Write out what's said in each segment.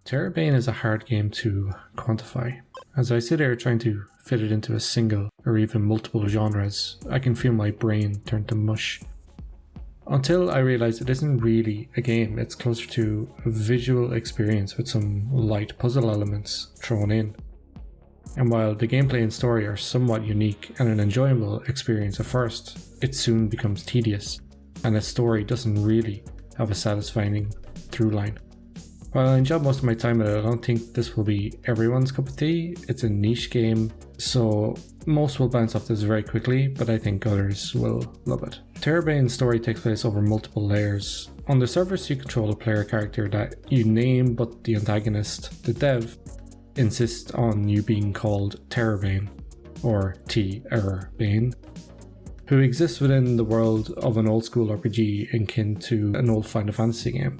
tERROrbane is a hard game to quantify. As I sit here trying to fit it into a single or even multiple genres, I can feel my brain turn to mush. Until I realised it isn't really a game, it's closer to a visual experience with some light puzzle elements thrown in. And while the gameplay and story are somewhat unique and an enjoyable experience at first, it soon becomes tedious, and its story doesn't really have a satisfying through line. While I enjoy most of my time at it, I don't think this will be everyone's cup of tea. It's a niche game, so most will bounce off this very quickly, but I think others will love it. tERROrbane's story takes place over multiple layers. On the surface, you control a player character that you name, but the antagonist, the dev, insists on you being called tERROrbane, or tERROrBane, who exists within the world of an old school RPG akin to an old Final Fantasy game.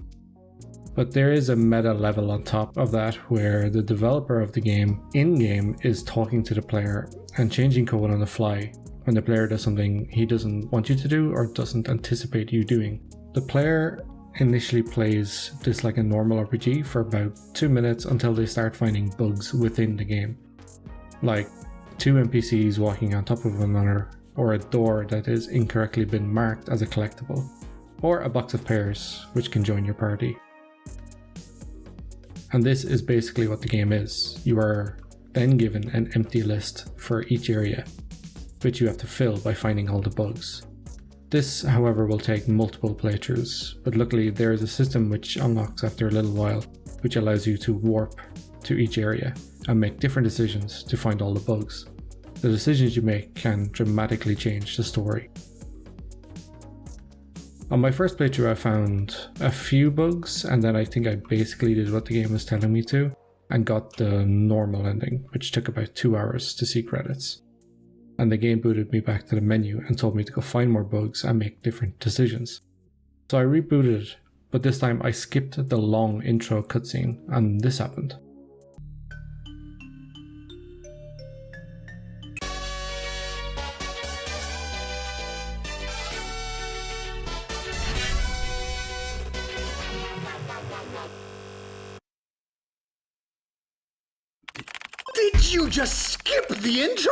But there is a meta level on top of that where the developer of the game in-game is talking to the player and changing code on the fly when the player does something he doesn't want you to do or doesn't anticipate you doing. The player initially plays this like a normal RPG for about 2 minutes until they start finding bugs within the game. Like 2 NPCs walking on top of one another, or a door that has incorrectly been marked as a collectible, or a box of pears which can join your party. And this is basically what the game is. You are then given an empty list for each area, which you have to fill by finding all the bugs. This, however, will take multiple playthroughs, but luckily there is a system which unlocks after a little while, which allows you to warp to each area and make different decisions to find all the bugs. The decisions you make can dramatically change the story. On my first playthrough I found a few bugs, and then I think I basically did what the game was telling me to and got the normal ending, which took about 2 hours to see credits. And the game booted me back to the menu and told me to go find more bugs and make different decisions. So I rebooted, but this time I skipped the long intro cutscene and this happened. Did you just skip the intro?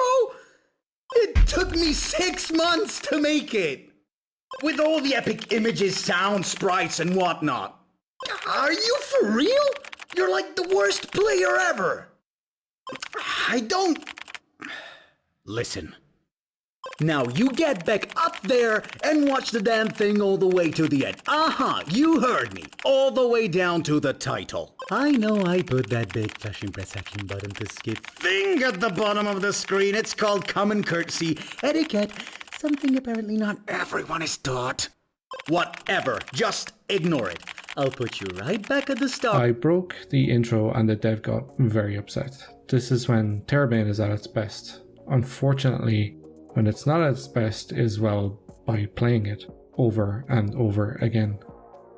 It took me 6 months to make it. With all the epic images, sound, sprites, and whatnot. Are you for real? You're like the worst player ever. I don't... Listen. Now you get back up there and watch the damn thing all the way to the end. You heard me. All the way down to the title. I know I put that big flashing press action button to skip thing at the bottom of the screen. It's called common courtesy etiquette. Something apparently not everyone is taught. Whatever. Just ignore it. I'll put you right back at the start. I broke the intro and the dev got very upset. This is when tERROrbane is at its best. Unfortunately, when it's not at its best is, well, by playing it over and over again.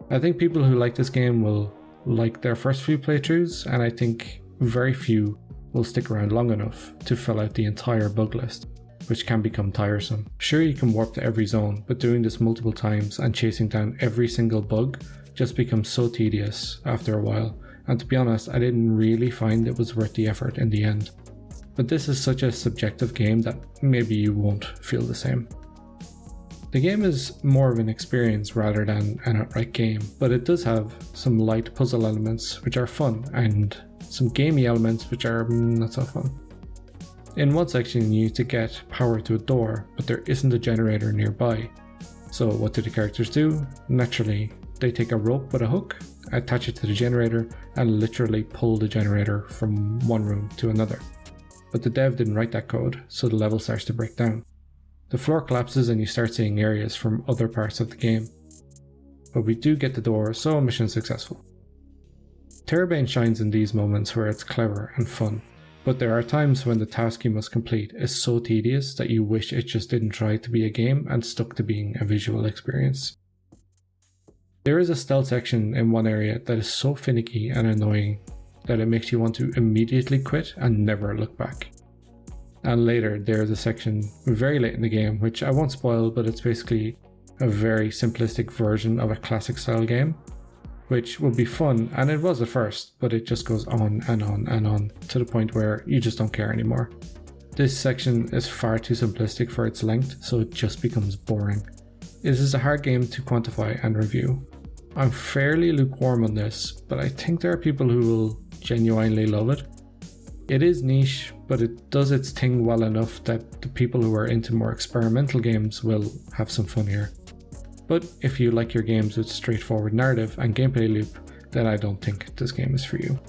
I think people who like this game will like their first few playthroughs, and I think very few will stick around long enough to fill out the entire bug list, which can become tiresome. Sure, you can warp to every zone, but doing this multiple times and chasing down every single bug just becomes so tedious after a while, and to be honest, I didn't really find it was worth the effort in the end. But this is such a subjective game that maybe you won't feel the same. The game is more of an experience rather than an outright game, but it does have some light puzzle elements which are fun and some gamey elements which are not so fun. In one section you need to get power to a door, but there isn't a generator nearby. So what do the characters do? Naturally, they take a rope with a hook, attach it to the generator, and literally pull the generator from one room to another. But the dev didn't write that code, so the level starts to break down. The floor collapses and you start seeing areas from other parts of the game. But we do get the door, so mission successful. tERROrbane shines in these moments where it's clever and fun, but there are times when the task you must complete is so tedious that you wish it just didn't try to be a game and stuck to being a visual experience. There is a stealth section in one area that is so finicky and annoying that it makes you want to immediately quit and never look back. And later there is a section very late in the game, which I won't spoil, but it's basically a very simplistic version of a classic style game, which would be fun, and it was at first, but it just goes on and on and on to the point where you just don't care anymore. This section is far too simplistic for its length, so it just becomes boring. It is a hard game to quantify and review. I'm fairly lukewarm on this, but I think there are people who will genuinely love it. It is niche, but it does its thing well enough that the people who are into more experimental games will have some fun here. But if you like your games with straightforward narrative and gameplay loop, then I don't think this game is for you.